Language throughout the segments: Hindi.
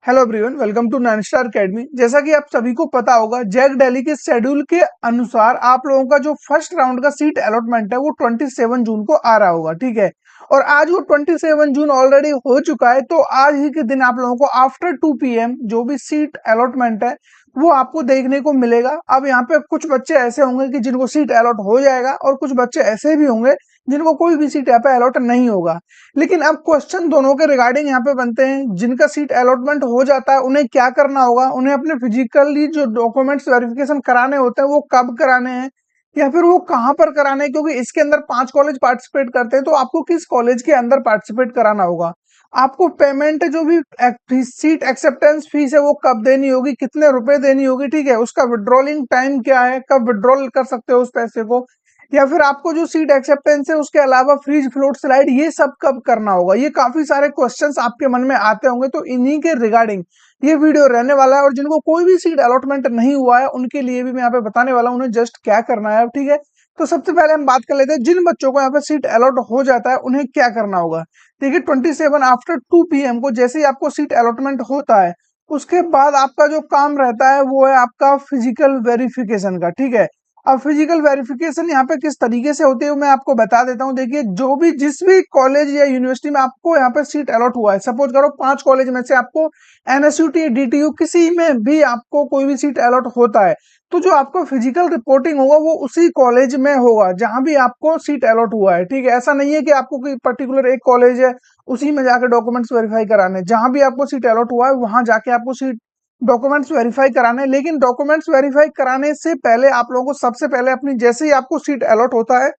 Hello everyone, welcome to nine star academy. जैसा कि आप सभी को पता होगा, जैक दिल्ली के शेड्यूल के अनुसार आप लोगों का जो फर्स्ट राउंड का सीट अलॉटमेंट है वो 27 जून को आ रहा होगा। ठीक है, और आज वो 27 जून ऑलरेडी हो चुका है। तो आज ही के दिन आप लोगों को आफ्टर 2 PM जो भी सीट अलॉटमेंट है वो आपको देखने को मिलेगा। अब यहाँ पे कुछ बच्चे ऐसे होंगे कि जिनको सीट अलॉट हो जाएगा, और कुछ बच्चे ऐसे भी होंगे जिनको कोई भी सीट यहाँ पे अलॉट नहीं होगा। लेकिन अब क्वेश्चन दोनों के रिगार्डिंग यहाँ पे बनते हैं। जिनका सीट अलॉटमेंट हो जाता है उन्हें क्या करना होगा, उन्हें अपने फिजिकली जो डॉक्यूमेंट्स वेरिफिकेशन कराने होते हैं वो कब कराने हैं, या फिर वो कहाँ पर कराने हैं, क्योंकि इसके अंदर 5 कॉलेज पार्टिसिपेट करते हैं। तो आपको किस कॉलेज के अंदर पार्टिसिपेट कराना होगा, आपको पेमेंट जो भी सीट एक्सेप्टेंस फीस है वो कब देनी होगी, कितने रुपए देनी होगी, ठीक है, उसका विड्रॉलिंग टाइम क्या है, कब विड्रॉल कर सकते हो उस पैसे को, या फिर आपको जो सीट एक्सेप्टेंस है उसके अलावा फ्रीज फ्लोट स्लाइड ये सब कब करना होगा। ये काफी सारे क्वेश्चंस आपके मन में आते होंगे, तो इन्हीं के रिगार्डिंग ये वीडियो रहने वाला है। और जिनको कोई भी सीट अलॉटमेंट नहीं हुआ है उनके लिए भी मैं यहाँ पे बताने वाला हूँ उन्हें जस्ट क्या करना है। ठीक है, तो सबसे पहले हम बात कर लेते हैं जिन बच्चों को यहाँ पे सीट अलॉट हो जाता है उन्हें क्या करना होगा। देखिए, 27 आफ्टर 2 PM को जैसे ही आपको सीट अलॉटमेंट होता है उसके बाद आपका जो काम रहता है वो है आपका फिजिकल वेरिफिकेशन का। ठीक है, अब फिजिकल वेरिफिकेशन यहाँ पे किस तरीके से होती है मैं आपको बता देता हूँ। देखिए, जो भी जिस भी कॉलेज या यूनिवर्सिटी में आपको यहाँ पे सीट अलॉट हुआ है, सपोज करो 5 कॉलेज में से आपको NSUT DTU किसी में भी आपको कोई भी सीट अलॉट होता है, तो जो आपको फिजिकल रिपोर्टिंग होगा वो उसी कॉलेज में होगा जहां भी आपको सीट अलॉट हुआ है। ठीक है, ऐसा नहीं है कि आपको कोई पर्टिकुलर एक कॉलेज है उसी में जाकर डॉक्यूमेंट्स वेरीफाई कराने, जहां भी आपको सीट अलॉट हुआ है वहां जाके आपको सीट डॉक्यूमेंट्स वेरीफाई कराने। लेकिन डॉक्यूमेंट्स वेरीफाई कराने से पहले आप लोगों को सबसे पहले अपनी, जैसे ही आपको सीट अलॉट होता है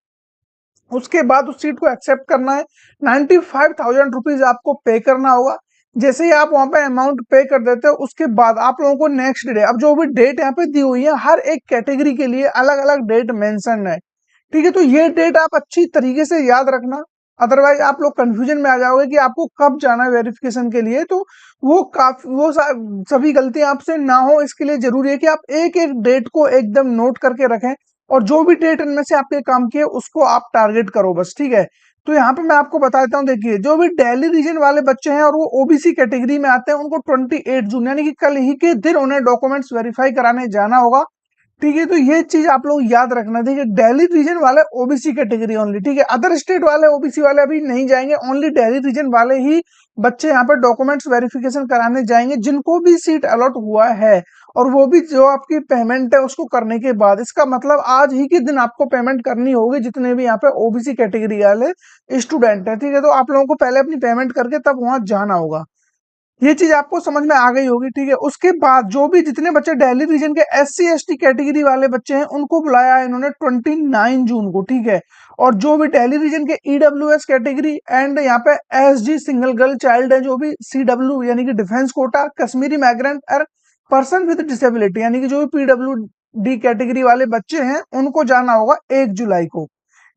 उसके बाद उस सीट को एक्सेप्ट करना है। 95,000 रुपीज आपको पे करना होगा। जैसे ही आप वहां पे अमाउंट पे कर देते हो उसके बाद आप लोगों को नेक्स्ट डे, अब जो भी डेट यहाँ पे दी हुई है हर एक कैटेगरी के लिए अलग अलग डेट मेंशन है। ठीक है, तो ये डेट आप अच्छी तरीके से याद रखना, अदरवाइज आप लोग कंफ्यूजन में आ जाओगे कि आपको कब जाना है वेरिफिकेशन के लिए। तो वो काफी सभी गलतियां आपसे ना हो, इसके लिए जरूरी है कि आप एक एक डेट को एकदम नोट करके रखें, और जो भी डेट इनमें से आपके काम की है उसको आप टारगेट करो बस। ठीक है, तो यहाँ पे मैं आपको बता देता हूँ। देखिए, जो भी दिल्ली रीजन वाले बच्चे हैं और वो ओबीसी कैटेगरी में आते हैं उनको 28 जून यानी कि कल ही के दिन उन्हें डॉक्यूमेंट्स वेरीफाई कराने जाना होगा। ठीक है, तो ये चीज आप लोग याद रखना। देखिए, दिल्ली रीजन वाले ओबीसी कैटेगरी ओनली। ठीक है, अदर स्टेट वाले ओबीसी वाले अभी नहीं जाएंगे, ओनली दिल्ली रीजन वाले ही बच्चे यहाँ पर डॉक्यूमेंट्स वेरिफिकेशन कराने जाएंगे जिनको भी सीट अलॉट हुआ है, और वो भी जो आपकी पेमेंट है उसको करने के बाद। इसका मतलब आज ही के दिन आपको पेमेंट करनी होगी जितने भी यहाँ पे ओबीसी कैटेगरी वाले स्टूडेंट है। ठीक है, तो आप लोगों को पहले अपनी पेमेंट करके तब वहां जाना होगा। ये चीज आपको समझ में आ गई होगी। ठीक है, उसके बाद जो भी जितने बच्चे दिल्ली रीजन के SC ST कैटेगरी वाले बच्चे हैं उनको बुलाया है इन्होंने 29 जून को। ठीक है, और जो भी दिल्ली रीजन के EWS कैटेगरी एंड यहाँ पे SG सिंगल गर्ल चाइल्ड है, जो भी CW यानी कि डिफेंस कोटा, कश्मीरी माइग्रेंट और पर्सन विद डिसेबिलिटी यानी कि जो भी PWD कैटेगरी वाले बच्चे हैं उनको जाना होगा 1 जुलाई को।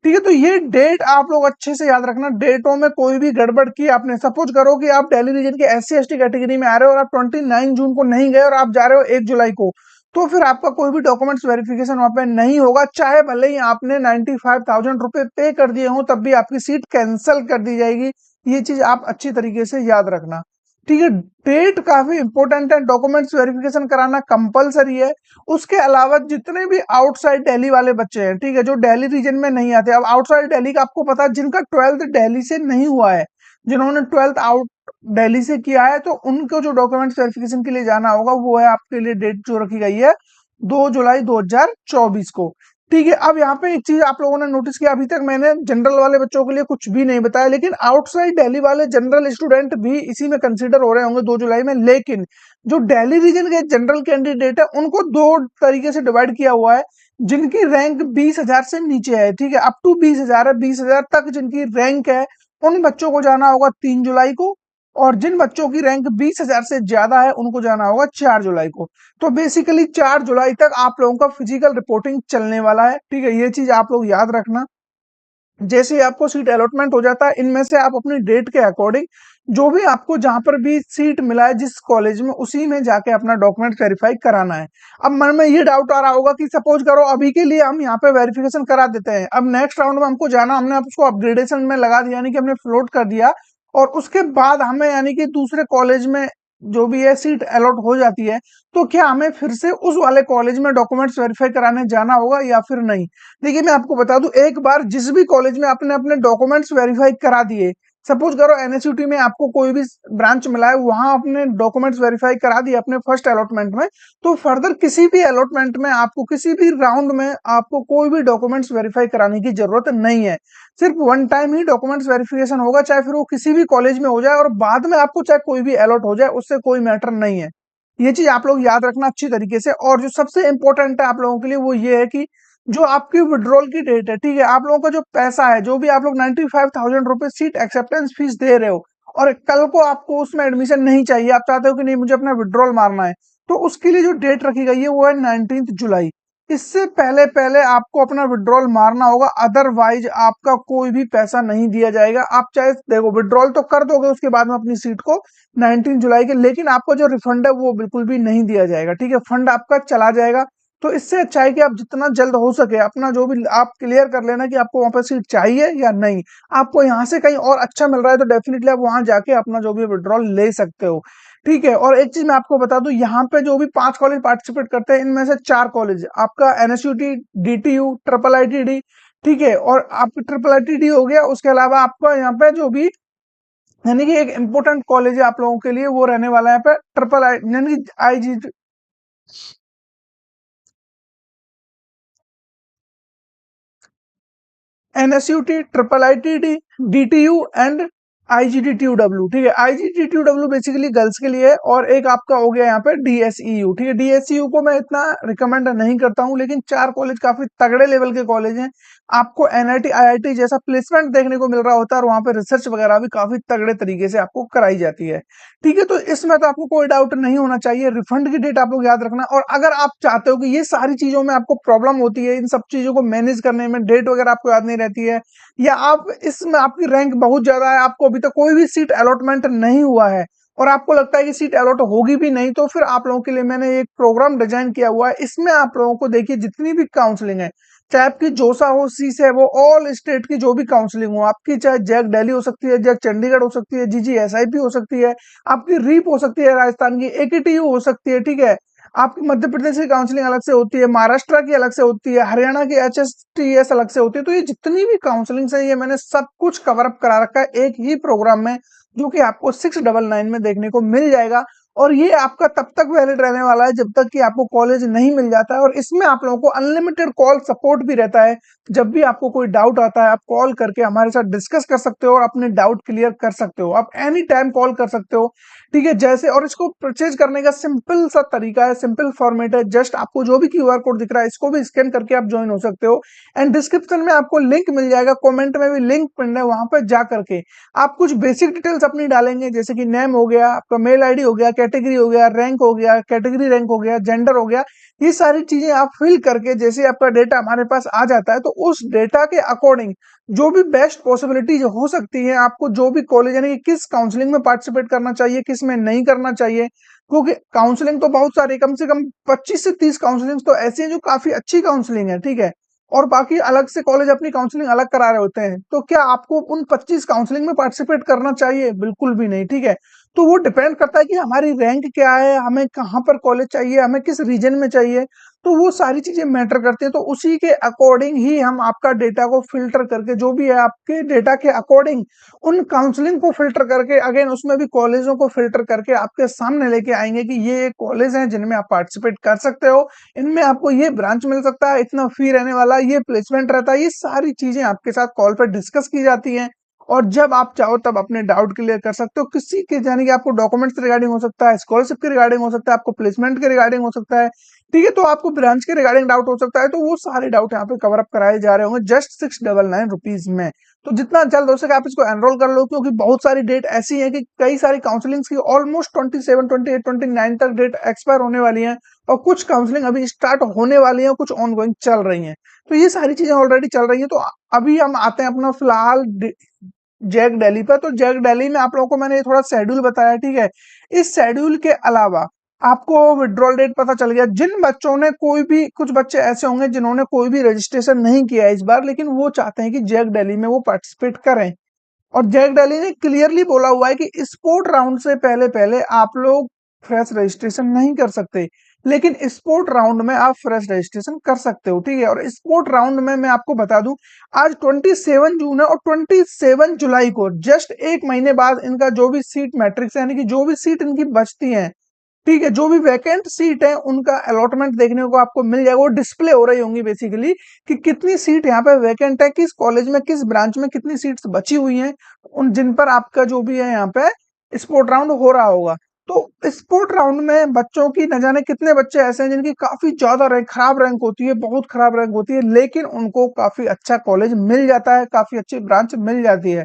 ठीक है, तो ये डेट आप लोग अच्छे से याद रखना। डेटों में कोई भी गड़बड़ की आपने, सपोज करो कि आप दिल्ली रीजन के SC ST कैटेगरी में आ रहे हो और आप 29 जून को नहीं गए और आप जा रहे हो 1 जुलाई को, तो फिर आपका कोई भी डॉक्यूमेंट्स वेरिफिकेशन वहां पे नहीं होगा। चाहे भले ही आपने 95,000 रुपए पे कर दिए हो तब भी आपकी सीट कैंसिल कर दी जाएगी। ये चीज आप अच्छी तरीके से याद रखना। ठीक है, डेट काफी इंपॉर्टेंट है, डॉक्यूमेंट्स वेरिफिकेशन कराना कंपलसरी है। उसके अलावा जितने भी आउटसाइड दिल्ली वाले बच्चे हैं, ठीक है, जो दिल्ली रीजन में नहीं आते, अब आउटसाइड दिल्ली का आपको पता है जिनका 12th दिल्ली से नहीं हुआ है, जिन्होंने 12th आउट दिल्ली से किया है, तो उनको जो डॉक्यूमेंट्स वेरिफिकेशन के लिए जाना होगा वो है आपके लिए डेट जो रखी गई है 2 जुलाई 2024 को। ठीक है, अब यहाँ पे एक चीज आप लोगों ने नोटिस किया, अभी तक मैंने जनरल वाले बच्चों के लिए कुछ भी नहीं बताया, लेकिन आउटसाइड दिल्ली वाले जनरल स्टूडेंट भी इसी में कंसीडर हो रहे होंगे 2 जुलाई में। लेकिन जो दिल्ली रीजन के जनरल कैंडिडेट है उनको दो तरीके से डिवाइड किया हुआ है। जिनकी रैंक 20,000 से नीचे है, ठीक है, अप टू 20,000 है, 20,000 तक जिनकी रैंक है उन बच्चों को जाना होगा 3 जुलाई को, और जिन बच्चों की रैंक 20,000 से ज्यादा है उनको जाना होगा 4 जुलाई को। तो बेसिकली 4 जुलाई तक आप लोगों का फिजिकल रिपोर्टिंग चलने वाला है। ठीक है, ये चीज आप लोग याद रखना। जैसे ही आपको सीट अलॉटमेंट हो जाता है इनमें से आप अपनी डेट के अकॉर्डिंग जो भी आपको जहां पर भी सीट मिला है जिस कॉलेज में, उसी में जाके अपना डॉक्यूमेंट वेरीफाई कराना है। अब मन में ये डाउट आ रहा होगा कि सपोज करो अभी के लिए हम यहाँ पे वेरिफिकेशन करा देते हैं, अब नेक्स्ट राउंड में हमको जाना, हमने उसको अपग्रेडेशन में लगा दिया यानी कि हमने फ्लोट कर दिया, और उसके बाद हमें यानी कि दूसरे कॉलेज में जो भी है सीट अलॉट हो जाती है, तो क्या हमें फिर से उस वाले कॉलेज में डॉक्यूमेंट्स वेरीफाई कराने जाना होगा या फिर नहीं? देखिए मैं आपको बता दूं, एक बार जिस भी कॉलेज में आपने अपने डॉक्यूमेंट्स वेरीफाई करा दिए, सपोज करो एनएसयूटी में आपको कोई भी ब्रांच मिला है, वहां अपने डॉक्यूमेंट्स वेरीफाई करा दिए अपने फर्स्ट अलॉटमेंट में, तो फर्दर किसी भी अलॉटमेंट में आपको, किसी भी राउंड में आपको कोई भी डॉक्यूमेंट्स वेरीफाई कराने की जरूरत नहीं है। सिर्फ वन टाइम ही डॉक्यूमेंट्स वेरिफिकेशन होगा, चाहे फिर वो किसी भी कॉलेज में हो जाए और बाद में आपको चाहे कोई भी अलॉट हो जाए, उससे कोई मैटर नहीं है। ये चीज आप लोग याद रखना अच्छी तरीके से। और जो सबसे इंपॉर्टेंट है आप लोगों के लिए वो ये है कि जो आपकी विड्रॉल की डेट है, ठीक है, आप लोगों का जो पैसा है, जो भी आप लोग 95,000 रुपए सीट एक्सेप्टेंस फीस दे रहे हो, और कल को आपको उसमें एडमिशन नहीं चाहिए, आप चाहते हो कि नहीं मुझे अपना विड्रॉल मारना है, तो उसके लिए जो डेट रखी गई है वो है 19 जुलाई। इससे पहले पहले आपको अपना विड्रॉल मारना होगा, अदरवाइज आपका कोई भी पैसा नहीं दिया जाएगा। आप चाहे देखो विड्रॉल तो कर दोगे उसके बाद में अपनी सीट को 19 जुलाई के, लेकिन आपका जो रिफंड है वो बिल्कुल भी नहीं दिया जाएगा, ठीक है, फंड आपका चला जाएगा। तो इससे अच्छा है कि आप जितना जल्द हो सके अपना जो भी आप क्लियर कर लेना कि आपको वहां पर सीट चाहिए या नहीं। आपको यहाँ से कहीं और अच्छा मिल रहा है तो डेफिनेटली आप वहां जाके अपना जो भी विड्रॉल ले सकते हो, ठीक है। और एक चीज मैं आपको बता दूं, यहाँ पे जो भी 5 कॉलेज पार्टिसिपेट करते हैं, इनमें से 4 कॉलेज आपका एनएसयूटी, डीटीयू, ट्रिपल आईटीडी, ठीक है, और आपका ट्रिपल आईटीडी हो गया। उसके अलावा आपका यहाँ पे जो भी यानी कि एक इंपॉर्टेंट कॉलेज है आप लोगों के लिए, वो रहने वाला है यहाँ पे ट्रिपल आई यानी कि IG, NSUT, triple ITD, DTU and IGDTUW, ठीक है। आईजीडीटीयूडब्ल्यू बेसिकली गर्ल्स के लिए है, और एक आपका हो गया यहाँ पे डीएसईयू, ठीक है। डीएसईयू को मैं इतना रिकमेंड नहीं करता हूँ, लेकिन 4 कॉलेज काफी तगड़े लेवल के कॉलेज हैं। आपको एनआईटी आईआईटी जैसा प्लेसमेंट देखने को मिल रहा होता है, और वहां पे रिसर्च वगैरह भी काफी तगड़े तरीके से आपको कराई जाती है, ठीक है। तो इसमें तो आपको कोई डाउट नहीं होना चाहिए। रिफंड की डेट आप लोग याद रखना। और अगर आप चाहते हो कि ये सारी चीजों में आपको प्रॉब्लम होती है, इन सब चीजों को मैनेज करने में, डेट वगैरह आपको याद नहीं रहती है, या आप इसमें आपकी रैंक बहुत ज्यादा है, आपको अभी तक कोई भी सीट अलॉटमेंट नहीं हुआ है, और आपको लगता है कि सीट अलॉट होगी भी नहीं, तो फिर आप लोगों के लिए मैंने एक प्रोग्राम डिजाइन किया हुआ है। इसमें आप लोगों को देखिए जितनी भी काउंसलिंग है, चाहे आपकी जोसा हो, सीस है, वो ऑल स्टेट की जो भी काउंसलिंग हो आपकी, चाहे जैक दिल्ली हो सकती है, जैक चंडीगढ़ हो सकती है, जीजीएसआईपी हो सकती है, आपकी रीप हो सकती है राजस्थान की, एकेटीयू हो सकती है, ठीक है। आपकी मध्य प्रदेश की काउंसलिंग अलग से होती है, महाराष्ट्र की अलग से होती है, हरियाणा की एचएसटीएस अलग से होती है। तो ये जितनी भी काउंसलिंग है, ये मैंने सब कुछ कवर अप करा रखा है एक ही प्रोग्राम में, जो कि आपको 699 में देखने को मिल जाएगा। और ये आपका तब तक वैलिड रहने वाला है जब तक कि आपको कॉलेज नहीं मिल जाता है। और इसमें आप लोगों को अनलिमिटेड कॉल सपोर्ट भी रहता है। जब भी आपको कोई डाउट आता है, आप कॉल करके हमारे साथ डिस्कस कर सकते हो और अपने डाउट क्लियर कर सकते हो। आप एनी टाइम कॉल कर सकते हो, ठीक है। जैसे, और इसको परचेज करने का सिंपल सा तरीका है, सिंपल फॉर्मेट है, जस्ट आपको जो भी क्यूआर कोड दिख रहा है इसको भी स्कैन करके आप ज्वाइन हो सकते हो। एंड डिस्क्रिप्शन में आपको लिंक मिल जाएगा, कमेंट में भी लिंक पिन है, वहां पर जा करके आप कुछ बेसिक डिटेल्स अपनी डालेंगे, जैसे कि नेम हो गया, आपका मेल आईडी हो गया, कैटेगरी हो गया, रैंक हो गया, कैटेगरी रैंक हो गया, जेंडर हो गया। ये सारी चीजें आप फिल करके जैसे आपका डेटा हमारे पास आ जाता है, तो उस डेटा के अकॉर्डिंग जो भी बेस्ट पॉसिबिलिटीज हो सकती है, आपको जो भी कॉलेज यानी कि किस काउंसलिंग में पार्टिसिपेट करना चाहिए, किस में नहीं करना चाहिए, क्योंकि काउंसलिंग तो बहुत सारी, कम से कम 25 से 30 काउंसलिंग तो ऐसी हैं जो काफी अच्छी काउंसलिंग है, ठीक है। और बाकी अलग से कॉलेज अपनी काउंसलिंग अलग करा रहे होते हैं, तो क्या आपको उन 25 काउंसलिंग में पार्टिसिपेट करना चाहिए? बिल्कुल भी नहीं, ठीक है। तो वो डिपेंड करता है कि हमारी रैंक क्या है, हमें कहाँ पर कॉलेज चाहिए, हमें किस रीजन में चाहिए, तो वो सारी चीजें मैटर करती हैं। तो उसी के अकॉर्डिंग ही हम आपका डेटा को फिल्टर करके, जो भी है आपके डेटा के अकॉर्डिंग उन काउंसलिंग को फिल्टर करके, अगेन उसमें भी कॉलेजों को फिल्टर करके आपके सामने लेके आएंगे कि ये कॉलेज हैं जिनमें आप पार्टिसिपेट कर सकते हो, इनमें आपको ये ब्रांच मिल सकता है, इतना फी रहने वाला, ये प्लेसमेंट रहता है। ये सारी चीजें आपके साथ कॉल पर डिस्कस की जाती हैं, और जब आप चाहो तब अपने डाउट क्लियर कर सकते हो। किसी के यानी कि आपको डॉक्यूमेंट्स रिगार्डिंग हो सकता है, स्कॉलरशिप के रिगार्डिंग हो सकता है, आपको प्लेसमेंट के रिगार्डिंग हो सकता है, ठीक है। तो आपको ब्रांच के रिगार्डिंग डाउट हो सकता है, तो वो सारे डाउट यहाँ पे कवर अप कराए जा रहे होंगे जस्ट 699 रुपीज में। तो जितना जल्द हो सके आप इसको एनरोल कर लो, क्योंकि बहुत सारी डेट ऐसी है कि कई सारी काउंसलिंग की ऑलमोस्ट 27, 28, 29 तक डेट एक्सपायर होने वाली है, और कुछ काउंसलिंग अभी स्टार्ट होने वाली है, कुछ ऑनगोइंग चल रही हैं। तो ये सारी चीजें ऑलरेडी चल रही हैं। तो अभी हम आते हैं अपना फिलहाल जैक दिल्ली पर। तो जैक दिल्ली में आप लोगों को मैंने ये थोड़ा शेड्यूल बताया, ठीक है। इस शेड्यूल के अलावा आपको विड्रॉल डेट पता चल गया। जिन बच्चों ने कोई भी, कुछ बच्चे ऐसे होंगे जिन्होंने कोई भी रजिस्ट्रेशन नहीं किया है इस बार, लेकिन वो चाहते हैं कि जैक दिल्ली में वो पार्टिसिपेट करें, और जैक डेली ने क्लियरली बोला हुआ है कि स्पोर्ट राउंड से पहले पहले आप लोग फ्रेश रजिस्ट्रेशन नहीं कर सकते, लेकिन स्पोर्ट राउंड में आप फ्रेश रजिस्ट्रेशन कर सकते हो, ठीक है। और स्पोर्ट राउंड में मैं आपको बता दूं, आज 27 जून है और 27 जुलाई को जस्ट एक महीने बाद इनका जो भी सीट मैट्रिक्स यानी कि जो भी सीट इनकी बचती है, ठीक है, जो भी वैकेंट सीट है उनका अलॉटमेंट देखने को आपको मिल जाएगा। वो डिस्प्ले हो रही होंगी बेसिकली कि कितनी सीट यहाँ पे वैकेंट है, किस कॉलेज में किस ब्रांच में कितनी सीट्स बची हुई हैं, उन जिन पर आपका जो भी है यहाँ पे स्पोर्ट राउंड हो रहा होगा। तो स्पोर्ट राउंड में बच्चों की न जाने कितने बच्चे ऐसे हैं जिनकी काफी ज्यादा रैंक खराब रैंक होती है, बहुत खराब रैंक होती है, लेकिन उनको काफी अच्छा कॉलेज मिल जाता है, काफी अच्छी ब्रांच मिल जाती है।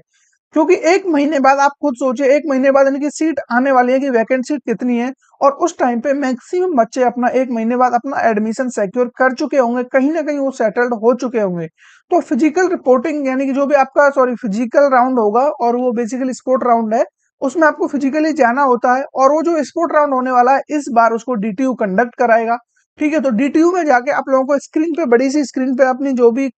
क्योंकि एक महीने बाद आप खुद सोचिए, एक महीने बाद इनकी सीट आने वाली है कि वैकेंट सीट कितनी है, और उस टाइम पे मैक्सिमम बच्चे अपना एक महीने बाद अपना एडमिशन सिक्योर कर चुके होंगे, कहीं ना कहीं वो सेटल्ड हो चुके होंगे। तो फिजिकल रिपोर्टिंग यानी कि जो भी आपका फिजिकल राउंड होगा, और वो बेसिकली स्पोर्ट राउंड है, उसमें आपको फिजिकली जाना होता है, और वो जो स्पोर्ट राउंड होने वाला है इस बार उसको डीटीयू कंडक्ट कराएगा, ठीक है। तो डीटीयू में जाके आप लोगों को स्क्रीन पे, बड़ी सी स्क्रीन पे अपनी जो भी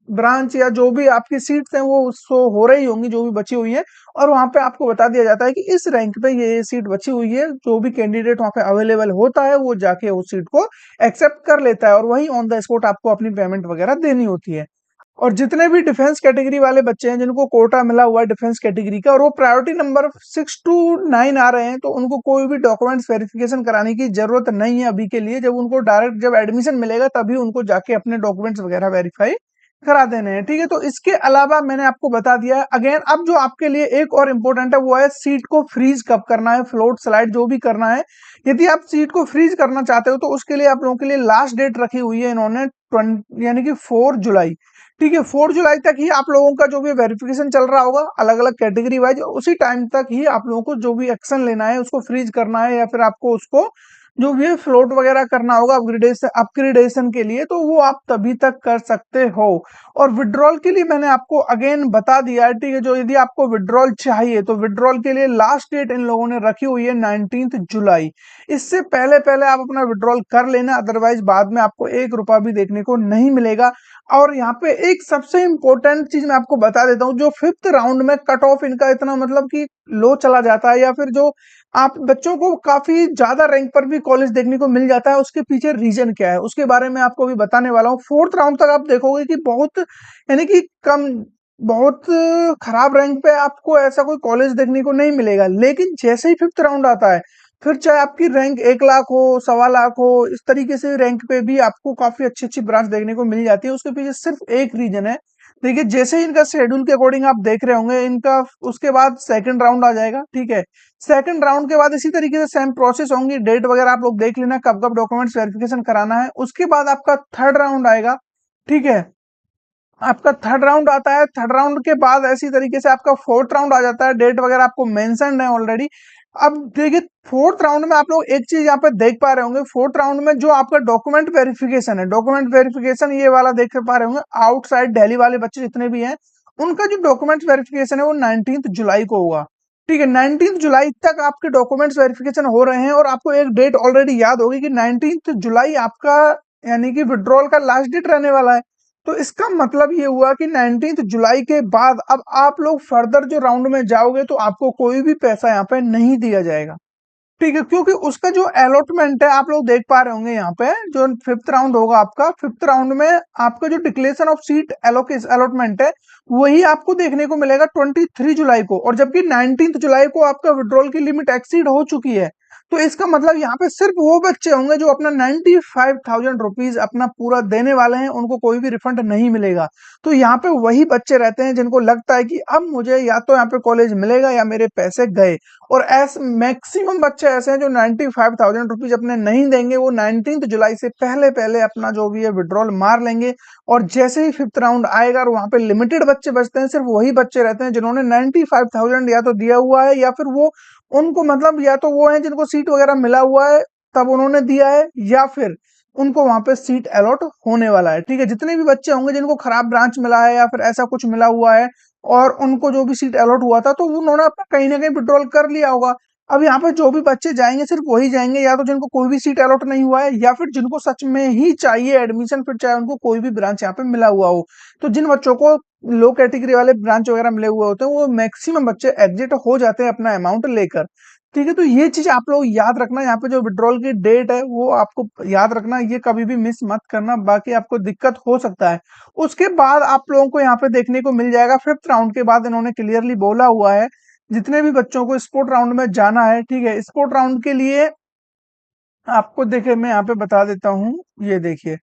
ब्रांच या जो भी आपकी सीट्स हैं वो शो हो रही होंगी, जो भी बची हुई है, और वहां पे आपको बता दिया जाता है कि इस रैंक पे ये सीट बची हुई है। जो भी कैंडिडेट वहां पे अवेलेबल होता है वो जाके उस सीट को एक्सेप्ट कर लेता है, और वही ऑन द स्पॉट आपको अपनी पेमेंट वगैरह देनी होती है। और जितने भी डिफेंस कैटेगरी वाले बच्चे हैं जिनको कोटा मिला हुआ है डिफेंस कैटेगरी का, और वो प्रायोरिटी नंबर 6 to 9 आ रहे हैं, तो उनको कोई भी डॉक्यूमेंट्स वेरिफिकेशन कराने की जरूरत नहीं है अभी के लिए। जब उनको डायरेक्ट जब एडमिशन मिलेगा तभी उनको जाके अपने डॉक्यूमेंट्स वगैरह वेरीफाई करा देने हैं, ठीक है। तो इसके अलावा मैंने आपको बता दिया है अगेन, अब जो आपके लिए एक और इम्पोर्टेंट है वो है सीट को फ्रीज कब करना है, फ्लोट स्लाइड जो भी करना है। यदि आप सीट को फ्रीज करना चाहते हो तो उसके लिए आप लोगों के लिए लास्ट डेट रखी हुई है इन्होंने 20 यानी कि 4 जुलाई, ठीक है। 4 जुलाई तक ही आप लोगों का जो भी वेरिफिकेशन चल रहा होगा अलग अलग कैटेगरी वाइज, उसी टाइम तक ही आप लोगों को जो भी एक्शन लेना है, उसको फ्रीज करना है, या फिर आपको उसको जो भी फ्लोट वगैरह करना होगा अपग्रेडेशन अपग्रेडेशन के लिए, तो वो आप तभी तक कर सकते हो। और विड्रॉल के लिए मैंने आपको अगेन बता दिया है, ठीक है। जो यदि आपको विड्रॉल चाहिए तो विड्रॉल के लिए लास्ट डेट इन लोगों ने रखी हुई है 19 जुलाई। इससे पहले पहले आप अपना विड्रॉल कर लेना, अदरवाइज बाद में आपको 1 रुपया भी देखने को नहीं मिलेगा। और यहाँ पे एक सबसे इंपॉर्टेंट चीज मैं आपको बता देता हूँ, जो फिफ्थ राउंड में कट ऑफ इनका इतना मतलब कि लो चला जाता है, या फिर जो आप बच्चों को काफी ज्यादा रैंक पर भी कॉलेज देखने को मिल जाता है, उसके पीछे रीजन क्या है उसके बारे में आपको भी बताने वाला हूँ। फोर्थ राउंड तक आप देखोगे कि बहुत यानी कि कम, बहुत खराब रैंक पे आपको ऐसा कोई कॉलेज देखने को नहीं मिलेगा, लेकिन जैसे ही फिफ्थ राउंड आता है, फिर चाहे आपकी रैंक 1 लाख हो, 1.25 लाख हो, इस तरीके से रैंक पे भी आपको काफी अच्छी अच्छी ब्रांच देखने को मिल जाती है। उसके पीछे सिर्फ एक रीजन है। देखिए, जैसे ही इनका शेड्यूल के अकॉर्डिंग आप देख रहे होंगे, इनका उसके बाद सेकंड राउंड आ जाएगा, ठीक है। सेकंड राउंड के बाद इसी तरीके से सेम प्रोसेस होंगी, डेट वगैरह आप लोग देख लेना कब कब डॉक्यूमेंट्स वेरिफिकेशन कराना है। उसके बाद आपका थर्ड राउंड आएगा, ठीक है। आपका थर्ड राउंड आता है, थर्ड राउंड के बाद ऐसी तरीके से आपका फोर्थ राउंड आ जाता है, डेट वगैरह आपको मेंशन है ऑलरेडी। अब देखिए, फोर्थ राउंड में आप लोग एक चीज यहाँ पे देख पा रहे होंगे, फोर्थ राउंड में जो आपका डॉक्यूमेंट वेरिफिकेशन है, डॉक्यूमेंट वेरिफिकेशन ये वाला देख पा रहे होंगे, आउटसाइड दिल्ली वाले बच्चे जितने भी हैं उनका जो डॉक्यूमेंट वेरिफिकेशन है वो 19 जुलाई को होगा, ठीक है। 19 जुलाई तक आपके डॉक्यूमेंट्स वेरिफिकेशन हो रहे हैं, और आपको एक डेट ऑलरेडी याद होगी कि 19 जुलाई आपका यानी कि विड्रॉल का लास्ट डेट रहने वाला है। तो इसका मतलब ये हुआ कि 19 जुलाई के बाद अब आप लोग फर्दर जो राउंड में जाओगे तो आपको कोई भी पैसा यहाँ पे नहीं दिया जाएगा, ठीक है। क्योंकि उसका जो अलॉटमेंट है आप लोग देख पा रहे होंगे, यहाँ पे जो फिफ्थ राउंड होगा आपका, फिफ्थ राउंड में आपका जो डिक्लेरेशन ऑफ सीट अलॉटमेंट है वही आपको देखने को मिलेगा 23 जुलाई को, और जबकि 19 जुलाई को आपका विड्रॉल की लिमिट एक्सीड हो चुकी है। तो इसका मतलब यहाँ पे सिर्फ वो बच्चे होंगे जो अपना 95,000 रुपीज अपना पूरा देने वाले हैं, उनको कोई भी रिफंड नहीं मिलेगा। तो यहाँ पे वही बच्चे रहते हैं जिनको लगता है कि अब मुझे या तो यहाँ पे कॉलेज मिलेगा या मेरे पैसे गए। और ऐसे मैक्सिमम बच्चे ऐसे हैं जो 95,000 रुपीज अपने नहीं देंगे, वो 19 जुलाई से पहले पहले अपना जो भी है विड्रॉल मार लेंगे। और जैसे ही फिफ्थ राउंड आएगा और वहां पे लिमिटेड बच्चे बचते हैं, सिर्फ वही बच्चे रहते हैं जिन्होंने 95,000 या तो दिया हुआ है, या फिर वो उनको मतलब या तो वो हैं जिनको सीट वगैरह मिला हुआ है तब उन्होंने दिया है, या फिर उनको वहां पे सीट अलॉट होने वाला है, ठीक है। जितने भी बच्चे होंगे जिनको खराब ब्रांच मिला है या फिर ऐसा कुछ मिला हुआ है और उनको जो भी सीट अलॉट हुआ था, तो उन्होंने अपना कहीं ना कहीं विड्रॉल कर लिया होगा। अब यहाँ पे जो भी बच्चे जाएंगे सिर्फ वही जाएंगे, या तो जिनको कोई भी सीट अलॉट नहीं हुआ है, या फिर जिनको सच में ही चाहिए एडमिशन, फिर चाहे उनको कोई भी ब्रांच यहाँ पे मिला हुआ हो। तो जिन बच्चों को लो कैटेगरी वाले ब्रांच वगैरह मिले हुए होते हैं, वो मैक्सिमम बच्चे एग्जिट हो जाते हैं अपना अमाउंट लेकर। ठीक है, तो ये चीज आप लोग याद रखना, यहाँ पे जो विड्रॉल की डेट है वो आपको याद रखना, ये कभी भी मिस मत करना, बाकी आपको दिक्कत हो सकता है। उसके बाद आप लोगों को यहाँ पे देखने को मिल जाएगा, फिफ्थ राउंड के बाद इन्होंने क्लियरली बोला हुआ है, जितने भी बच्चों को स्पोर्ट राउंड में जाना है, ठीक है, स्पोर्ट राउंड के लिए आपको देखिए मैं यहाँ पे बता देता हूँ, ये देखिए,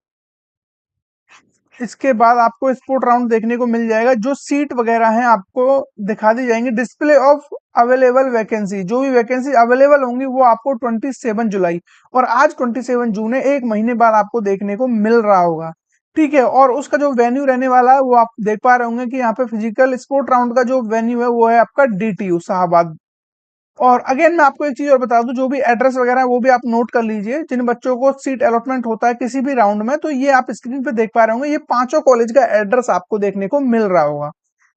इसके बाद आपको स्पोर्ट राउंड देखने को मिल जाएगा, जो सीट वगैरह हैं आपको दिखा दी जाएंगी, डिस्प्ले ऑफ अवेलेबल वैकेंसी, जो भी वैकेंसी अवेलेबल होंगी वो आपको 27 जुलाई और आज 27 जून है, एक महीने बाद आपको देखने को मिल रहा होगा। ठीक है, और उसका जो वेन्यू रहने वाला है वो आप देख पा रहे होंगे कि यहाँ पे फिजिकल स्पोर्ट राउंड का जो वेन्यू है वो है आपका DTU शाहबाद। और अगेन मैं आपको एक चीज और बता दूं, जो भी एड्रेस वगैरह है वो भी आप नोट कर लीजिए, जिन बच्चों को सीट अलॉटमेंट होता है किसी भी राउंड में, तो ये आप स्क्रीन पे देख पा रहे होंगे, ये पांचों कॉलेज का एड्रेस आपको देखने को मिल रहा होगा।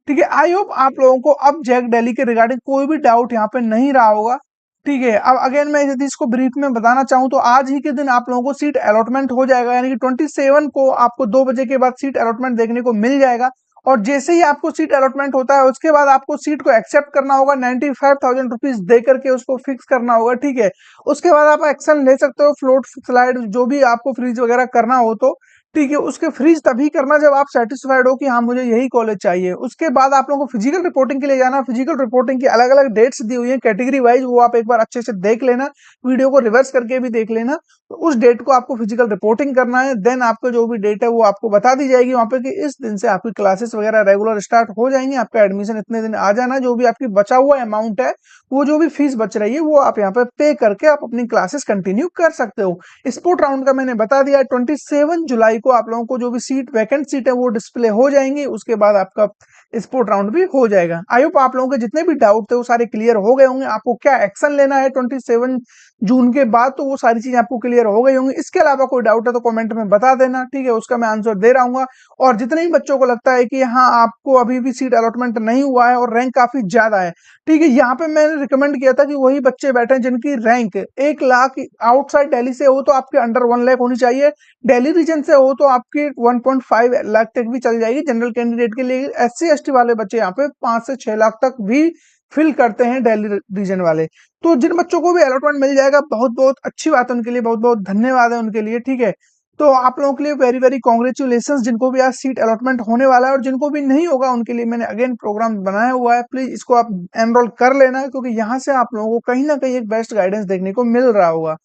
ठीक है, आई होप आप लोगों को अब जैक दिल्ली के रिगार्डिंग कोई भी डाउट यहाँ पे नहीं रहा होगा। ठीक है, अब अगेन मैं यदि इसको ब्रीफ में बताना चाहूँ तो आज ही के दिन आप लोगों को सीट अलॉटमेंट हो जाएगा, यानी कि 27 को आपको 2 बजे के बाद सीट अलॉटमेंट देखने को मिल जाएगा। और जैसे ही आपको सीट अलॉटमेंट होता है उसके बाद आपको सीट को एक्सेप्ट करना होगा, 95,000 रुपीज दे करके उसको फिक्स करना होगा। ठीक है, उसके बाद आप एक्शन ले सकते हो, फ्लोट स्लाइड जो भी आपको फ्रीज वगैरह करना हो तो। ठीक है, उसके फ्रीज तभी करना जब आप सेटिस्फाइड हो कि हाँ मुझे यही कॉलेज चाहिए। उसके बाद आप लोगों को फिजिकल रिपोर्टिंग के लिए जाना, फिजिकल रिपोर्टिंग की अलग अलग डेट्स दी हुई है कैटेगरी वाइज, वो आप एक बार अच्छे से देख लेना, वीडियो को रिवर्स करके भी देख लेना। तो उस डेट को आपको फिजिकल रिपोर्टिंग करना है, देन आपका जो भी डेट है वो आपको बता दी जाएगी वहां पे कि इस दिन से आपकी क्लासेस वगैरह रेगुलर स्टार्ट हो जाएंगी, आपका एडमिशन इतने दिन आ जाना, जो भी आपकी बचा हुआ अमाउंट है, वो जो भी फीस बच रही है वो आप यहाँ पे पे करके आप अपनी क्लासेस कंटिन्यू कर सकते हो। स्पोर्ट राउंड का मैंने बता दिया, 27 जुलाई को आप लोगों को जो भी सीट वैकेंट सीट है वो डिस्प्ले हो जाएंगी, उसके बाद आपका स्पोर्ट राउंड भी हो जाएगा। आई होप आप लोगों के जितने भी डाउट थे वो सारे क्लियर हो गए होंगे, आपको क्या एक्शन लेना है 27 जून के बाद, तो वो सारी चीजें आपको क्लियर हो गई होंगी। इसके अलावा कोई डाउट है तो कमेंट में बता देना, ठीक है, उसका मैं आंसर दे रहा हूँ। और जितने भी बच्चों को लगता है कि हाँ आपको अभी भी सीट अलॉटमेंट नहीं हुआ है और रैंक काफी ज्यादा है, ठीक है, यहाँ पे मैंने रिकमेंड किया था कि वही बच्चे बैठे हैं जिनकी रैंक 1 लाख आउटसाइड दिल्ली से हो तो आपके अंडर 1 लाख होनी चाहिए, दिल्ली रीजन से हो तो आपकी 1.5 लाख तक भी चल जाएगी जनरल कैंडिडेट के लिए। SC ST वाले बच्चे यहाँ पे 5 से 6 लाख तक भी फिल करते हैं दिल्ली रीजन वाले। तो जिन बच्चों को भी अलॉटमेंट मिल जाएगा, बहुत बहुत अच्छी बात है उनके लिए, बहुत बहुत धन्यवाद है उनके लिए। ठीक है, तो आप लोगों के लिए वेरी वेरी कॉन्ग्रेचुलेशन, जिनको भी आज सीट अलॉटमेंट होने वाला है, और जिनको भी नहीं होगा उनके लिए मैंने अगेन प्रोग्राम बनाया हुआ है, प्लीज इसको आप एनरोल कर लेना, क्योंकि यहाँ से आप लोगों को कहीं ना कहीं एक बेस्ट गाइडेंस देखने को मिल रहा होगा।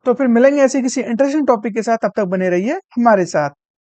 तो फिर मिलेंगे ऐसे किसी इंटरेस्टिंग टॉपिक के साथ, तब तक बने रहिए हमारे साथ।